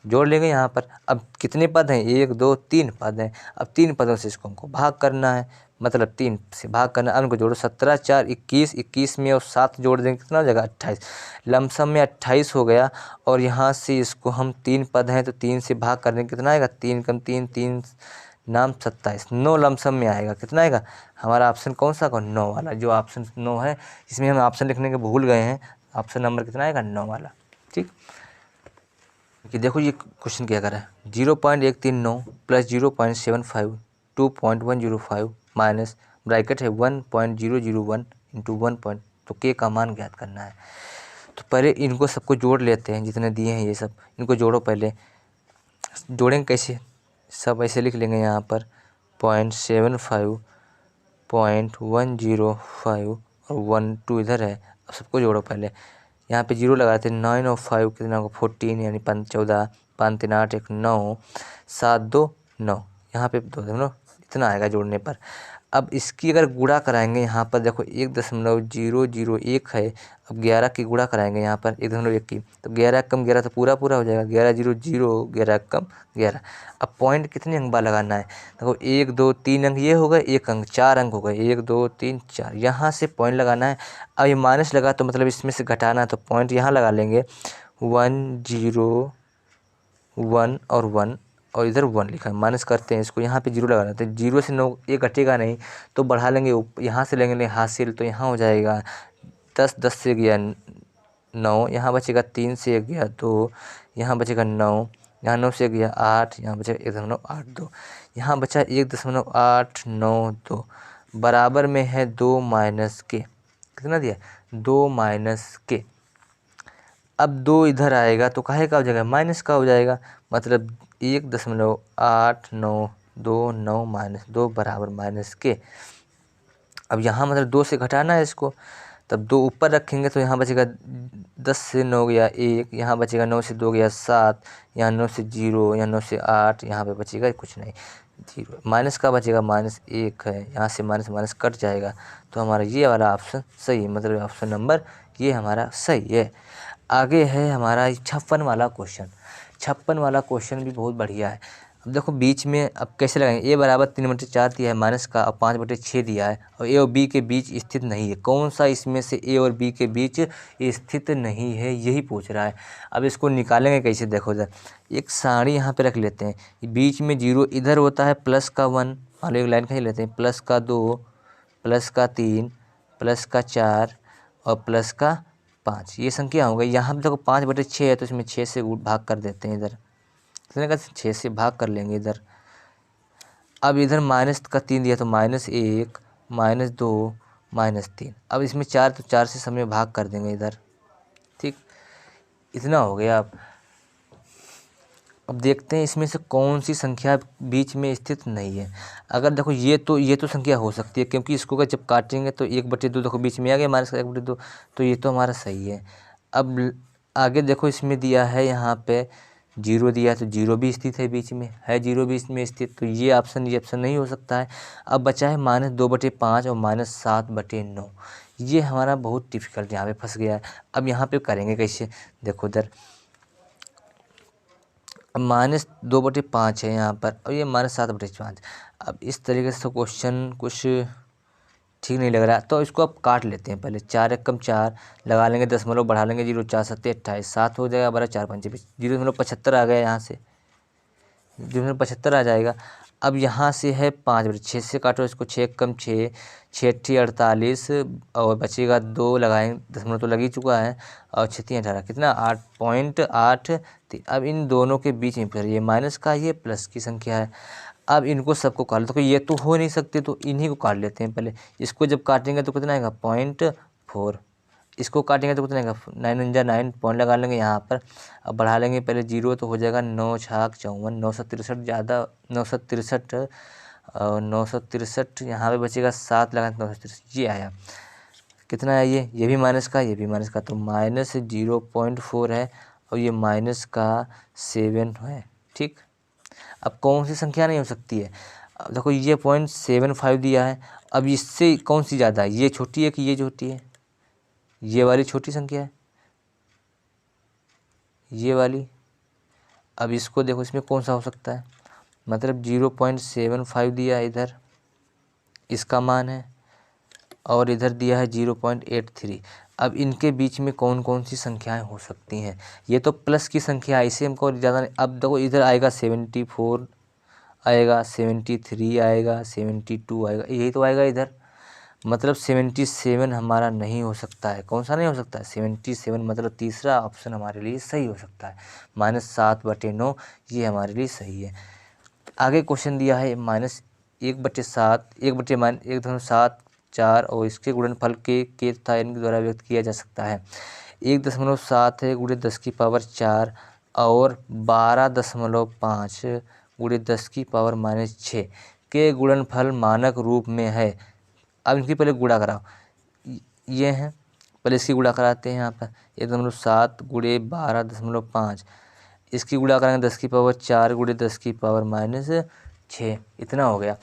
जोड़ लेंगे यहाँ पर। अब कितने पद हैं, 1 2 3 पद हैं। अब 3 पदों से इसको हमको भाग करना है। मतलब 3 से भाग करना। अब इनको जोड़ो, 17 4 21, 21 में और 7 जोड़ देंगे कितना हो जाएगा 28। लमसम में 28 हो गया। और यहाँ से इसको हम 3 पद हैं तो 3 से भाग करने कितना आएगा, 3 कम 3 3 नाम 27, 9 लमसम में आएगा। कितना आएगा हमारा ऑप्शन कौन सा, 9 वाला। जो ऑप्शन 9 है, इसमें हम ऑप्शन लिखने के भूल गए हैं। ऑप्शन नंबर कितना आएगा, 9 वाला। ठीक, कि देखो ये क्वेश्चन क्या कर रहा है, 0.139 प्लस 0.75 2.105 माइनस ब्रैकेट है 1.001 इंटू 1 पॉइंट, तो के का मान ज्ञात करना है। तो पहले इनको सबको जोड़ लेते हैं, जितने दिए हैं ये सब इनको जोड़ो। पहले जोड़ेंगे कैसे, सब ऐसे लिख लेंगे यहाँ पर 0.75 0.105 और 1 2 इधर है। अब सबको जोड़ो पहले, यहाँ पे जीरो लगाते हैं, 9 और 5 कितना होगा 14, यानी 14 5 3 8 1 9 7 2 9, यहाँ पे 2 दोनों इतना आएगा जोड़ने पर। अब इसकी अगर गुणा कराएंगे यहाँ पर देखो 1.001 है। अब 11 की गुणा कराएंगे यहाँ पर 1.1 की, तो 11 कम 11 तो पूरा पूरा हो जाएगा, 11 0 0 11 कम 11। अब पॉइंट कितने अंक बार लगाना है, देखो 1 2 3 अंक ये हो गए, 1 अंक 4 अंक हो गए, 1 2 3 4, यहाँ से पॉइंट लगाना है। अब ये माइनस लगा तो मतलब इसमें से घटाना है, तो पॉइंट यहाँ लगा लेंगे 1 0 1 और 1 और इधर 1 लिखा है, माइनस करते हैं इसको, यहाँ पे 0 लगा देते हैं। 0 से 9 ये घटेगा नहीं तो बढ़ा लेंगे, यहाँ से लेंगे हासिल, तो यहाँ हो जाएगा 10 10 से गया 9, यहाँ बचेगा 3 से गया 2, यहाँ बचेगा 9, यहाँ 9 से गया 8, यहाँ बचेगा 1.82, यहाँ बचा 1.892 बराबर में है 2 माइनस के, कितना दिया 2 माइनस के। अब 2 इधर आएगा तो काहे का हो जाएगा, माइनस का हो जाएगा, मतलब 1.892 माइनस 2 बराबर माइनस के। अब यहाँ मतलब 2 से घटाना है इसको, तब 2 ऊपर रखेंगे तो यहाँ बचेगा 10 से 9 गया 1, यहाँ बचेगा 9 से 2 गया 7, यहाँ 9 से 0, यहाँ 9 से 8, यहाँ पे बचेगा कुछ नहीं 0, माइनस का बचेगा -1 है, यहाँ से माइनस माइनस कट जाएगा। तो हमारा ये वाला ऑप्शन सही है, मतलब ऑप्शन नंबर ये हमारा सही है। आगे है हमारा 56 वाला क्वेश्चन। 56 वाला क्वेश्चन भी बहुत बढ़िया है। अब देखो बीच में अब कैसे लगाएंगे, a बराबर 3/4 दिया है माइनस का, और 5/6 दिया है, और a और b के बीच स्थित नहीं है। कौन सा इसमें से a और b के बीच स्थित नहीं है, यही पूछ रहा है। अब इसको निकालेंगे कैसे, देखो इधर एक सारणी यहाँ पे रख लेते हैं, बीच में 0 इधर होता है, प्लस का 1 वाले एक लाइन खींच लेते हैं, प्लस का 2 प्लस का 3 प्लस का 4 और प्लस का 5, ये संख्या हो गई। यहाँ पे देखो 5/6 है तो इसमें 6 से भाग कर देते हैं, इधर कितने का 6 से भाग कर लेंगे इधर। अब इधर माइनस का 3 दिया तो -1 -2 -3, अब इसमें 4 तो 4 से सब में भाग कर देंगे इधर। ठीक, इतना हो गया। अब देखते हैं इसमें से कौन सी संख्या बीच में स्थित नहीं है। अगर देखो ये तो संख्या हो सकती है, क्योंकि इसको अगर जब काटेंगे तो 1/2 देखो बीच में आ गया, माइनस का 1/2, तो ये तो हमारा सही है। अब आगे देखो इसमें दिया है यहाँ पे 0 दिया है, तो 0 भी स्थित है बीच में, है 0 बीच में स्थित, तो ये ऑप्शन नहीं हो सकता है। अब बचा है -2/5 और -7/9, ये हमारा बहुत डिफिकल्ट यहाँ पे फंस गया है। अब यहाँ पे करेंगे कैसे, देखो इधर अब -2/5 है यहाँ पर, और ये -7/5। अब इस तरीके से तो क्वेश्चन कुछ ठीक नहीं लग रहा, तो इसको अब काट लेते हैं पहले। 4 1 कम 4 लगा लेंगे, दशमलव बढ़ा लेंगे, 0 4 7 28, 7 हो जाएगा, 12 4 5 20, 0.75 आ गया, यहाँ से 0.75 आ जाएगा। अब यहाँ से है 5/6 से काटो इसको, 6 कम 6 6 48 और बचेगा 2, लगाएंगे दशमलव तो लग ही चुका है, और 6 3 18 कितना 8.8। अब इन दोनों के बीच में फिर ये माइनस का ये प्लस की संख्या है। अब इनको सबको काट लो, तो ये तो हो नहीं सकते, तो इन्हीं को काट लेते हैं पहले। इसको जब काटेंगे तो कितना आएगा 0.4, इसको काटेंगे तो कितना आएगा 9 × 9 पॉइंट लगा लेंगे यहाँ पर। अब बढ़ा लेंगे पहले 0, तो हो जाएगा 9 छाक 54, 963 ज़्यादा 963 और 963, यहाँ पे बचेगा 7 लगा 963, ये आया। कितना है ये भी माइनस का, ये भी माइनस का, तो -0.4 है, और ये माइनस का 7 है। ठीक, अब कौन सी संख्या नहीं हो सकती है, अब देखो ये 0.75 दिया है, अब इससे कौन सी ज़्यादा है, ये छोटी है कि ये छोटी है, ये वाली छोटी संख्या है, ये वाली। अब इसको देखो इसमें कौन सा हो सकता है, मतलब 0.75 दिया है इधर, इसका मान है, और इधर दिया है 0.83। अब इनके बीच में कौन कौन सी संख्याएं हो सकती हैं? ये तो प्लस की संख्या है, इसे हमको ज़्यादा नहीं। अब देखो इधर आएगा 74 आएगा, 73 आएगा, 72 आएगा, यही तो आएगा इधर। मतलब 77 हमारा नहीं हो सकता है। कौन सा नहीं हो सकता है? 77, मतलब तीसरा ऑप्शन हमारे लिए सही हो सकता है। -7/9 ये हमारे लिए सही है। आगे क्वेश्चन दिया है -1/7, 1/-1.7, 4 और इसके गुणनफल के तथा इनके द्वारा व्यक्त किया जा सकता है। 1.7 है × 10⁻4 और 12.5 × 10⁻6 के गुणनफल मानक रूप में है। अब इनकी पहले गुणा कराओ, ये हैं, पहले इसकी गुणा कराते हैं। यहाँ पर 1.7 × 12.5, इसकी गुणा करेंगे 10⁻4 × 10⁻6, इतना हो गया।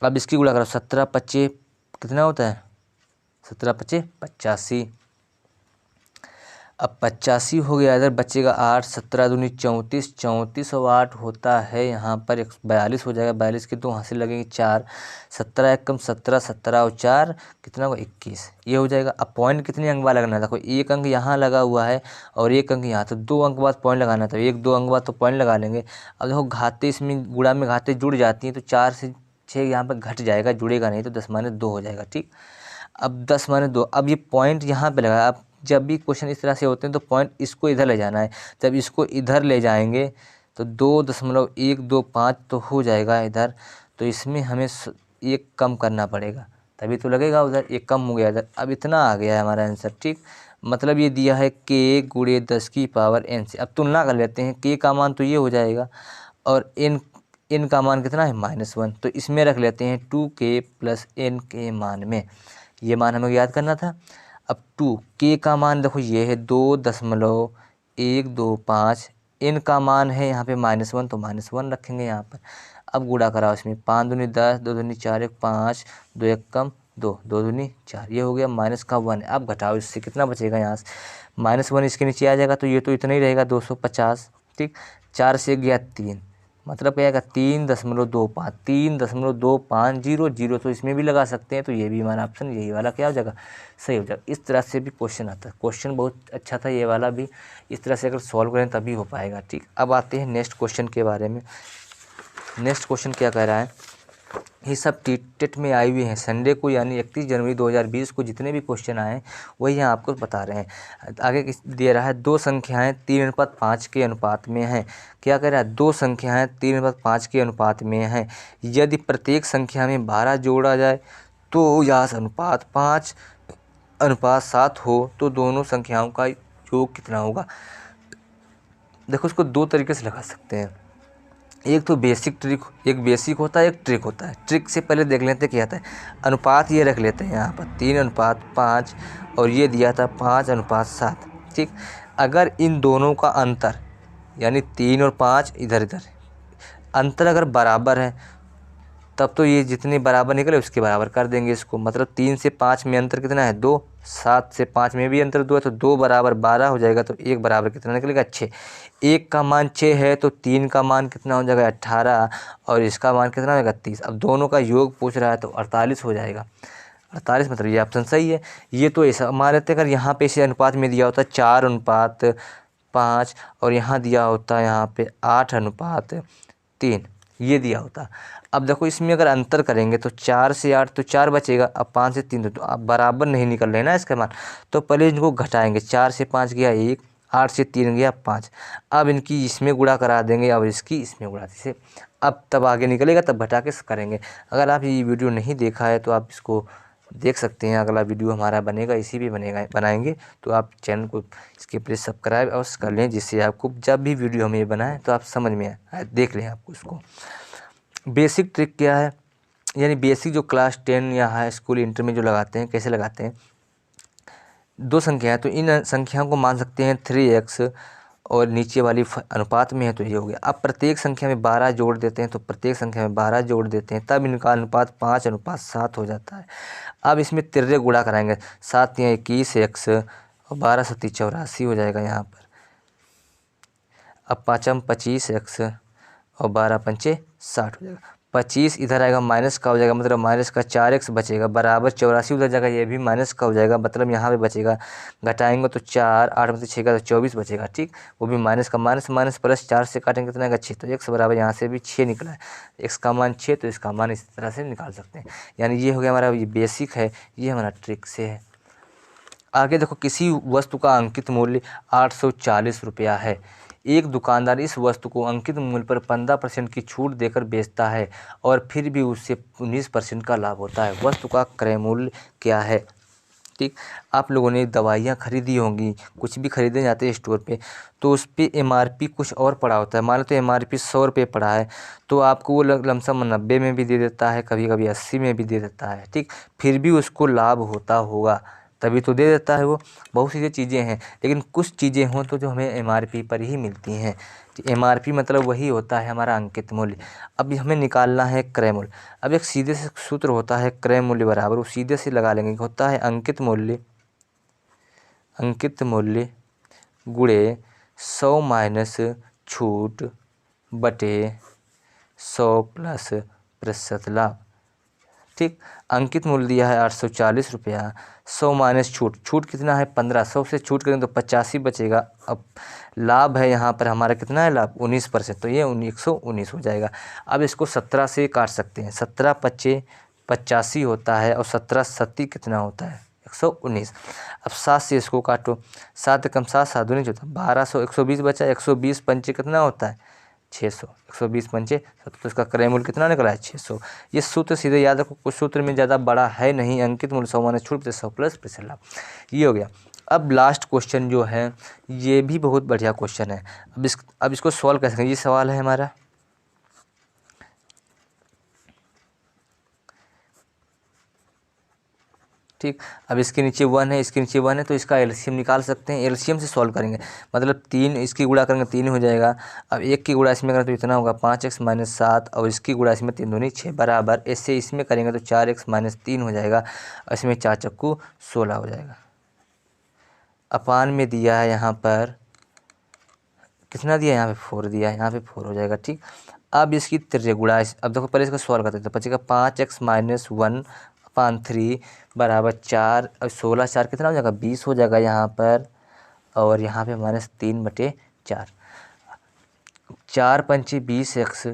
अब इसकी गुणा करो, 17×5 कितना होता है? 17×5 85। अब 85 हो गया, इधर बचेगा 8, 17×2 34, 34 और 8 होता है यहाँ पर 42 हो जाएगा। 42 के 2 हासिल लगेंगे 4, 17 × 17, 17 और 4 कितना होगा? 21, ये हो जाएगा। अब पॉइंट कितने अंक बाद लगाना था? देखो एक अंक यहाँ लगा हुआ है और एक अंक यहाँ, तो 2 अंक बाद पॉइंट लगाना था। 1-2 अंक बाद तो पॉइंट लगा लेंगे। अब देखो घाते इसमें गुणा में घाते जुड़ जाती हैं, तो 4 से 6 यहाँ पर घट जाएगा, जुड़ेगा नहीं, तो 10-2 हो जाएगा। ठीक, अब 10-2, अब ये पॉइंट यहाँ पे लगा। अब जब भी क्वेश्चन इस तरह से होते हैं तो पॉइंट इसको इधर ले जाना है। जब इसको इधर ले जाएंगे तो 2.125 तो हो जाएगा इधर, तो इसमें हमें एक कम करना पड़ेगा, तभी तो लगेगा उधर। एक कम हो गया इधर। अब इतना आ गया है हमारा आंसर। ठीक, मतलब ये दिया है k × 10⁻n से। अब तुलना कर लेते हैं, k का मान तो ये हो जाएगा और n का मान कितना है? -1, तो इसमें रख लेते हैं 2k + n के मान में। ये मान हमें याद करना था। अब 2k का मान देखो ये है 2.125, n का मान है यहाँ पे -1, तो -1 रखेंगे यहाँ पर। अब गुणा कराओ इसमें, 5×2 = 10, 2×2 = 4, 5, 2 × 1 = 2, 2×2 = 4, ये हो गया -1। अब घटाओ, इससे कितना बचेगा? यहाँ से -1 इसके नीचे आ जाएगा, तो ये तो इतना ही रहेगा 250। ठीक, 4 से गया 3, मतलब क्या आएगा? 3.25, 3.250, तो इसमें भी लगा सकते हैं, तो ये भी हमारा ऑप्शन यही वाला क्या हो जाएगा? सही हो जाएगा। इस तरह से भी क्वेश्चन आता है। क्वेश्चन बहुत अच्छा था ये वाला भी, इस तरह से अगर सॉल्व करें तभी हो पाएगा। ठीक, अब आते हैं नेक्स्ट क्वेश्चन के बारे में। नेक्स्ट क्वेश्चन क्या कह रहा है? ये सब टेट में आई हुई हैं संडे को, यानी 31 जनवरी 2020 को जितने भी क्वेश्चन आए वही यहाँ आपको बता रहे हैं। आगे दे रहा है 2 संख्याएं 3:5 के अनुपात में हैं। क्या कह रहा है? 2 संख्याएं 3:5 के अनुपात में हैं। यदि प्रत्येक संख्या में 12 जोड़ा जाए तो यह अनुपात 5:7 हो, तो दोनों संख्याओं का योग कितना होगा? देखो, इसको 2 तरीके से लगा सकते हैं। एक तो बेसिक ट्रिक, एक बेसिक होता है, एक ट्रिक होता है। ट्रिक से पहले देख लेते हैं क्या आता है। अनुपात ये रख लेते हैं यहाँ पर 3:5 और ये दिया था 5:7। ठीक, अगर इन दोनों का अंतर यानी 3 और 5 इधर अंतर अगर बराबर है, तब तो ये जितने बराबर निकले उसके बराबर कर देंगे इसको। मतलब 3 से 5 में अंतर कितना है? 2। 7 से 5 में भी अंतर 2 है, तो 2 बराबर 12 हो जाएगा, तो 1 बराबर कितना निकलेगा? 6। 1 का मान 6 है, तो 3 का मान कितना हो जाएगा? 18, और इसका मान कितना हो जाएगा? 30। अब दोनों का योग पूछ रहा है, तो 48 हो जाएगा। 48, मतलब ये ऑप्शन सही है। ये तो ऐसा मान लेते हैं, अगर यहाँ पे इसे अनुपात में दिया होता 4:5 और यहाँ दिया होता यहाँ पे 8:3, ये दिया होता। अब देखो इसमें अगर अंतर करेंगे तो 4 से 8 तो 4 बचेगा, अब 5 से 3 तो अब बराबर नहीं निकल रहे ना इसका मान, तो पहले इनको घटाएंगे। 4 से 5 गया 1, 8 से 3 गया 5। अब इनकी इसमें गुणा करा देंगे और इसकी इसमें गुणा से, अब तब आगे निकलेगा, तब घटा के करेंगे। अगर आप ये वीडियो नहीं देखा है तो आप इसको देख सकते हैं। अगला वीडियो हमारा बनेगा, इसी भी बनाएंगे, तो आप चैनल को इसके प्लीज़ सब्सक्राइब अवश्य कर लें, जिससे आपको जब भी वीडियो हम ये बनाएं तो आप समझ में आए, देख लें आपको इसको। बेसिक ट्रिक क्या है? यानी बेसिक जो क्लास 10 या हाई स्कूल इंटर में जो लगाते हैं, कैसे लगाते हैं? 2 संख्या है तो इन संख्याओं को मान सकते हैं 3x और नीचे वाली अनुपात में है, तो ये हो गया। अब प्रत्येक संख्या में 12 जोड़ देते हैं, तो प्रत्येक संख्या में 12 जोड़ देते हैं, तब इनका अनुपात 5:7 हो जाता है। अब इसमें तिर्रे गुणा कराएंगे, 7 या 21x और 12 7 84 हो जाएगा यहाँ पर। अब 5 25x और 12 5 60 हो जाएगा। 25 इधर आएगा, माइनस का हो जाएगा, मतलब माइनस का 4x बचेगा, बराबर 84 उधर जाएगा, ये भी माइनस का हो जाएगा, मतलब यहाँ पे बचेगा, घटाएंगे तो 4, 8 में से 6 का तो 24 बचेगा। ठीक, वो भी माइनस का, माइनस माइनस प्लस 4 से काटेंगे कितना आएगा 6, तो x बराबर यहाँ से भी 6 निकला है, x का मान 6, तो इसका मान इस तरह से निकाल सकते हैं। यानी ये हो गया हमारा, ये बेसिक है, ये हमारा ट्रिक से है। आगे देखो, किसी वस्तु का अंकित मूल्य 840 रुपया है। एक दुकानदार इस वस्तु को अंकित मूल्य पर 15% की छूट देकर बेचता है और फिर भी उससे 19% का लाभ होता है। वस्तु का क्रय मूल्य क्या है? ठीक, आप लोगों ने दवाइयाँ खरीदी होंगी, कुछ भी खरीदे जाते हैं स्टोर पे, तो उस पर MRP कुछ और पड़ा होता है। मान लो तो MRP 100 रुपये पड़ा है, तो आपको वो लमसम 90 में भी दे देता है, कभी कभी 80 में भी दे देता है। ठीक, फिर भी उसको लाभ होता होगा, तभी तो दे देता है वो। बहुत सी चीज़ें हैं, लेकिन कुछ चीज़ें हों तो जो हमें MRP पर ही मिलती हैं। MRP मतलब वही होता है हमारा अंकित मूल्य। अब हमें निकालना है क्रय मूल्य। अब एक सीधे से सूत्र होता है क्रय मूल्य बराबर, वो सीधे से लगा लेंगे, होता है अंकित मूल्य गुणे 100 माइनस छूट बटे 100 प्लस प्रतिशत लाभ। ठीक, अंकित मूल्य दिया है 840 रुपया, 100 माइनस छूट कितना है 15, 100 से छूट करेंगे तो 85 बचेगा। अब लाभ है यहाँ पर हमारा कितना है लाभ 19%, तो ये 119 हो जाएगा। अब इसको 17 से काट सकते हैं, 17 पच्चे 85 होता है और 17 सत्ती कितना होता है 119। अब 7 से इसको काटो, 7 कम 7 7 दूनी होता है 1200, 120 बचा, 120 पंचे कितना होता है 600, 120 पंचे 70, तो इसका क्रय मूल्य कितना निकला है 600। ये सूत्र सीधे याद रखो, कुछ सूत्र में ज़्यादा बड़ा है नहीं। अंकित मूल्य 100 माइनस छूट 100 प्लस प्रतिशत लाभ, ये हो गया। अब लास्ट क्वेश्चन जो है ये भी बहुत बढ़िया क्वेश्चन है। अब इसको सॉल्व कैसे करें, ये सवाल है हमारा। ठीक, अब इसके नीचे 1 है, इसके नीचे 1 है, तो इसका एलसीएम निकाल सकते हैं। एलसीएम से सॉल्व करेंगे, मतलब 3 इसकी गुणा करेंगे 3 हो जाएगा। अब 1 की गुणा इसमें करें तो इतना होगा 5x माइनस 7, और इसकी गुणा इसमें 3 दूनी 6 बराबर, ऐसे इसमें करेंगे तो 4x माइनस 3 हो जाएगा, और इसमें 4 चक्कू 16 हो जाएगा। अपान में दिया है यहाँ पर कितना दिया है, यहाँ पे 4 दिया है, यहाँ पे 4 हो जाएगा। ठीक, अब इसकी त्रिज्या गुणा, अब देखो पहले इसका सॉल्व करते हैं, तो बचेगा 5x माइनस 1 अपान 3 बराबर 4, और 16 4 कितना हो जाएगा 20 हो जाएगा यहाँ पर, और यहाँ पे माइनस 3/4, 4 पंचे 20x,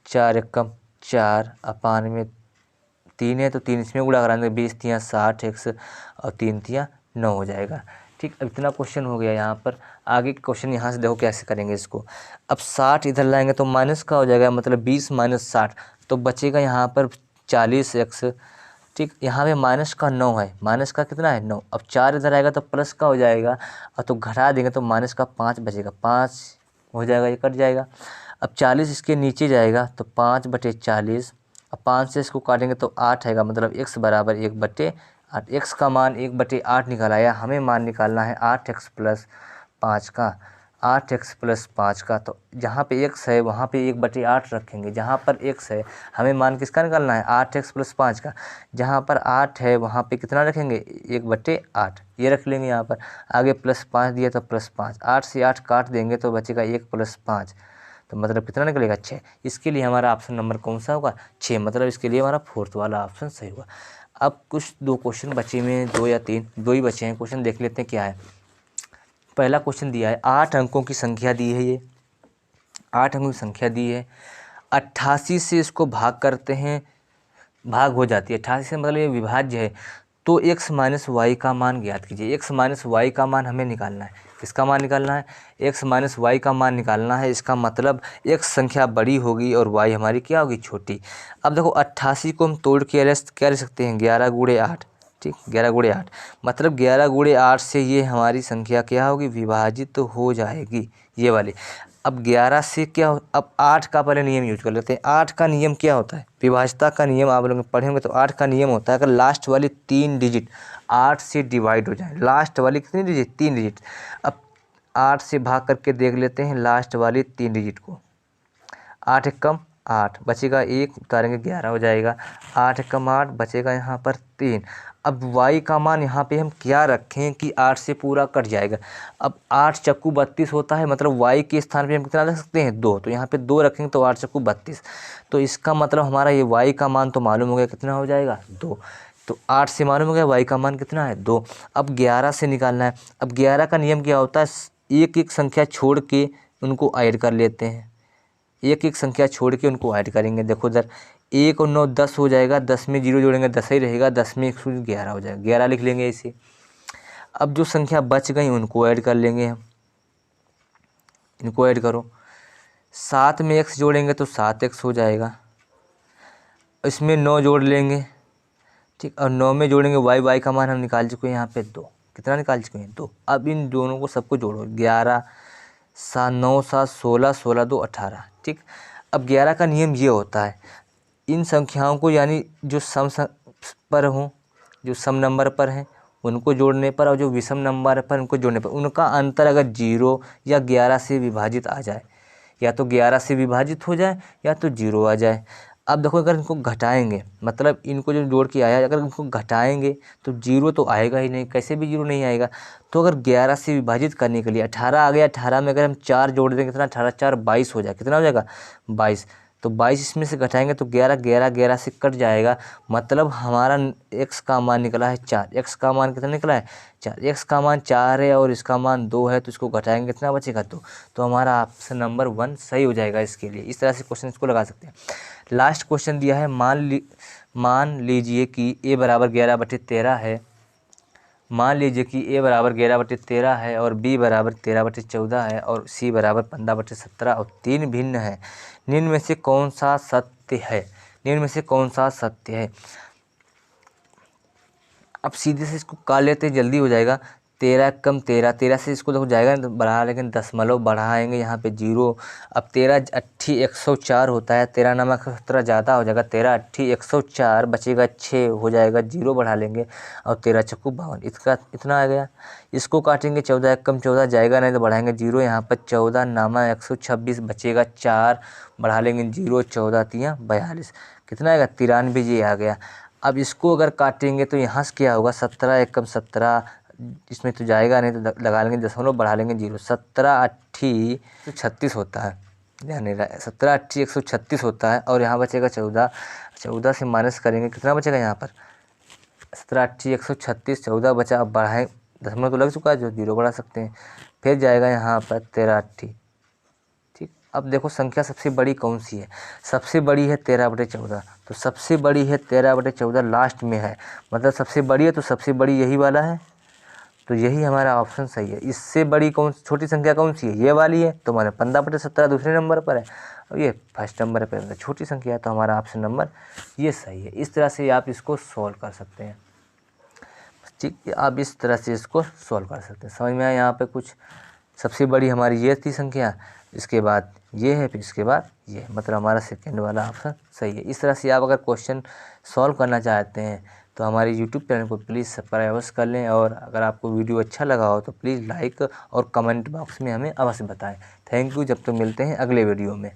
4 एकम 4 अपान में 3 है, तो 3 इसमें गुणा कराएंगे, 20 तियाँ 60x और 3 तियाँ 9 हो जाएगा। ठीक, अब इतना क्वेश्चन हो गया यहाँ पर। आगे क्वेश्चन यहाँ से देखो कैसे करेंगे इसको। अब 60 इधर लाएंगे तो माइनस का हो जाएगा, मतलब 20 माइनस 60, तो बचेगा यहाँ पर 40x। ठीक, यहाँ पे माइनस का 9 है, माइनस का कितना है 9। अब 4 इधर आएगा तो प्लस का हो जाएगा, और तो घटा देंगे तो माइनस का 5 बचेगा, 5 हो जाएगा, ये कट जाएगा। अब 40 इसके नीचे जाएगा तो 5/40, अब 5 से इसको काटेंगे तो 8 आएगा, मतलब x बराबर 1/8। x का मान 1/8 निकाला है, हमें मान निकालना है 8x प्लस 5 का, 8x प्लस 5 का। तो जहाँ पे x है वहाँ पे 1/8 रखेंगे, जहाँ पर x है हमें मान किसका निकालना है 8x प्लस 5 का, जहाँ पर 8 है वहाँ पे कितना रखेंगे 1/8, ये रख लेंगे यहाँ पर। आगे प्लस 5 दिया तो प्लस 5, 8 से 8 काट देंगे तो बचेगा 1 प्लस 5, तो मतलब कितना निकलेगा 6। इसके लिए हमारा ऑप्शन नंबर कौन सा होगा 6, मतलब इसके लिए हमारा 4th वाला ऑप्शन सही होगा। अब कुछ 2 क्वेश्चन बचे हुए हैं, 2 या 3, 2 ही बचे हैं क्वेश्चन, देख लेते हैं क्या है। पहला क्वेश्चन दिया है 8 अंकों की संख्या दी है, ये 8 अंकों की संख्या दी है, 88 से इसको भाग करते हैं, भाग हो जाती है 88 से, मतलब ये विभाज्य है। तो x माइनस वाई का मान ज्ञात कीजिए। x माइनस वाई का मान हमें निकालना है, किसका मान निकालना है x माइनस वाई का मान निकालना है। इसका मतलब x संख्या बड़ी होगी और y हमारी क्या होगी छोटी। अब देखो 88 को हम तोड़ के क्या ले सकते हैं 11 गुणे 8। ठीक, 11 गुणे 8, मतलब 11 गुणे 8 से ये हमारी संख्या क्या होगी विभाजित तो हो जाएगी, ये वाली। अब 11 से क्या अब 8 का पहले नियम यूज कर लेते हैं। 8 का नियम क्या होता है, विभाज्यता का नियम आप लोग पढ़े होंगे, तो 8 का नियम होता है अगर लास्ट वाली 3 डिजिट 8 से डिवाइड हो जाए, लास्ट वाली कितनी डिजिट 3 डिजिट। अब 8 से भाग करके देख लेते हैं लास्ट वाली 3 डिजिट को, 8 एक कम 8 बचेगा, 1 उतारेंगे 11 हो जाएगा। 8 कम 8 बचेगा यहाँ पर 3। अब y का मान यहाँ पे हम क्या रखें कि 8 से पूरा कट जाएगा। अब 8 चक्कू 32 होता है, मतलब y के स्थान पे हम कितना रख सकते हैं 2, तो यहाँ पे 2 रखेंगे तो 8 चक्कू 32। तो इसका मतलब हमारा ये y का मान तो मालूम हो गया कितना हो जाएगा 2। तो 8 से मालूम हो गया y का मान कितना है 2। अब 11 से निकालना है। अब 11 का नियम क्या होता है, एक एक संख्या छोड़ के उनको ऐड कर लेते हैं, एक एक संख्या छोड़ के उनको ऐड करेंगे। देखो इधर 1 और 9 10 हो जाएगा, 10 में 0 जोड़ेंगे 10 ही रहेगा, 10 में 1 11 हो जाएगा, 11 लिख लेंगे इसे। अब जो संख्या बच गई उनको ऐड कर लेंगे हम, इनको ऐड करो। 7 में x जोड़ेंगे तो 7x हो जाएगा, इसमें 9 जोड़ लेंगे, ठीक। और 9 में जोड़ेंगे y का मान हम निकाल चुके हैं यहाँ पे 2, कितना निकाल चुके हैं 2। अब इन दोनों को सबको जोड़ो, 11 7 9 7 16 16 2 18, ठीक। अब 11 का नियम ये होता है, इन संख्याओं को यानी जो सम पर हों, जो सम नंबर पर हैं उनको जोड़ने पर, और जो विषम नंबर पर उनको जोड़ने पर उनका अंतर अगर 0 या 11 से विभाजित आ जाए, या तो 11 से विभाजित हो जाए या तो 0 आ जाए। अब देखो अगर इनको घटाएंगे, मतलब इनको जो जोड़ के आया अगर इनको घटाएंगे तो 0 तो आएगा ही नहीं, कैसे भी 0 नहीं आएगा। तो अगर 11 से विभाजित करने के लिए 18 आ गया, 18 में अगर हम 4 जोड़ देंगे कितना, 18 4 22 हो जाएगा, कितना हो जाएगा 22। तो 22 इसमें से घटाएंगे तो 11 11 11 से कट जाएगा, मतलब हमारा x का मान निकला है 4। x का मान कितना निकला है 4, x का मान 4 है और इसका मान 2 है, तो इसको घटाएंगे कितना बचेगा 2। तो हमारा ऑप्शन नंबर 1 सही हो जाएगा इसके लिए। इस तरह से क्वेश्चन इसको लगा सकते हैं। लास्ट क्वेश्चन दिया है, मान लीजिए कि a बराबर 11/13 है, मान लीजिए कि a बराबर 11/13 है और b बराबर 13/14 है और c बराबर 15/17 और 3 भिन्न है। निम्न में से कौन सा सत्य है, निम्न में से कौन सा सत्य है। अब सीधे से इसको काट लेते हैं, जल्दी हो जाएगा। 13 कम 13, 13 से इसको देखो जाएगा तो बढ़ा, लेकिन दशमलव बढ़ाएंगे यहाँ पे 0। अब 13 8 104 होता है, 13 नमक 17 ज़्यादा हो जाएगा, 13 8 104 बचेगा 6 हो जाएगा, 0 बढ़ा लेंगे और 13 चक्कू 52, इसका इतना आ गया। इसको काटेंगे, 14 कम 14 जाएगा नहीं तो बढ़ाएंगे 0, यहाँ पर 14 नामा 126 बचेगा 4, बढ़ा लेंगे 0, 14 3 42, कितना आएगा 93, ये आ गया। अब इसको अगर काटेंगे तो यहाँ से क्या होगा, 17 कम 17, इसमें तो जाएगा नहीं तो लगा लेंगे दशमलव, बढ़ा लेंगे 0, 17 8 136 होता है, यानी 17 8 136 होता है। और यहाँ बचेगा 14, 14 से माइनस करेंगे कितना बचेगा यहाँ पर 17 8 136, 14 बचा। अब बढ़ाएँ, दशमलव तो लग चुका है जो 0 बढ़ा सकते हैं, फिर जाएगा यहाँ पर 13 8, ठीक। अब देखो संख्या सबसे बड़ी कौन सी है, सबसे बड़ी है 13/14, तो सबसे बड़ी है 13/14 लास्ट में है, मतलब सबसे बड़ी है तो सबसे बड़ी यही वाला है, तो यही हमारा ऑप्शन सही है। इससे बड़ी कौन छोटी संख्या कौन सी है, ये वाली है, तो हमारा 15/17 दूसरे नंबर पर है और ये फर्स्ट नंबर पर है, छोटी संख्या है, तो हमारा ऑप्शन नंबर ये सही है। इस तरह से आप इसको सॉल्व कर सकते हैं, ठीक है। आप इस तरह से इसको सॉल्व कर सकते हैं, समझ में आया। यहाँ पे कुछ सबसे बड़ी हमारी ये थी संख्या, इसके बाद ये है, फिर इसके बाद ये, मतलब हमारा सेकेंड वाला ऑप्शन सही है। इस तरह से आप अगर क्वेश्चन सॉल्व करना चाहते हैं तो हमारे यूट्यूब चैनल को प्लीज़ सब्सक्राइब अवश्य कर लें, और अगर आपको वीडियो अच्छा लगा हो तो प्लीज़ लाइक और कमेंट बॉक्स में हमें अवश्य बताएं। थैंक यू, जब तक मिलते हैं अगले वीडियो में।